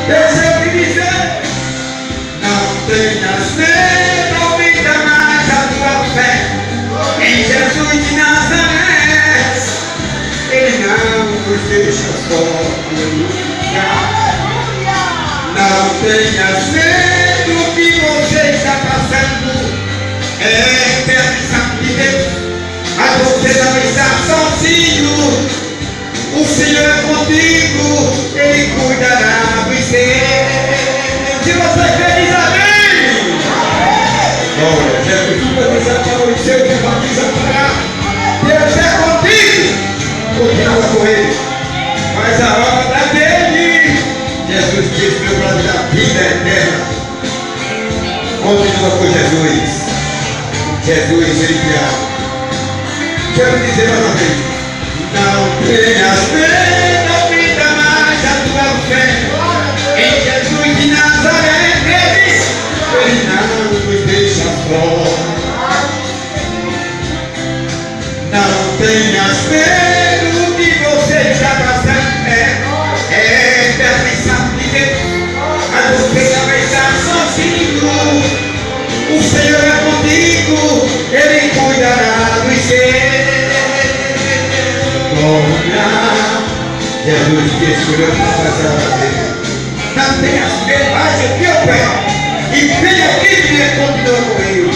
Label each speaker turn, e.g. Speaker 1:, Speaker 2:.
Speaker 1: Deixa eu te dizer, não tenhas medo, aumenta mais a tua fé em Jesus de Nazaré. Ele não nos deixa só, aleluia. Não tenhas medo, o que você está passando é permissão de Deus, mas você não está sozinho. O Senhor é contigo, Ele cuidará dos seus. Se você quer dizer amém, glória, Jesus vai para os seus e vai desamparar. Deus é contigo, continua com Ele, mas a obra dele, Jesus disse, meu plano da vida é eterna. Continua com Jesus. Jesus, Ele te ama. Quero dizer mais uma vez, não tenhas medo, aumenta mais a tua fé em Jesus de Nazaré. Ele não nos deixa só. Não tenhas medo, o que você está passando é permissão de Deus, mas você não está sozinho. O Senhor é contigo, Ele cuidará dos seus. Jesus disse que eu vou fazer a você. Não tenhas medo, mais o teu pé. E venha aqui e continua com ele.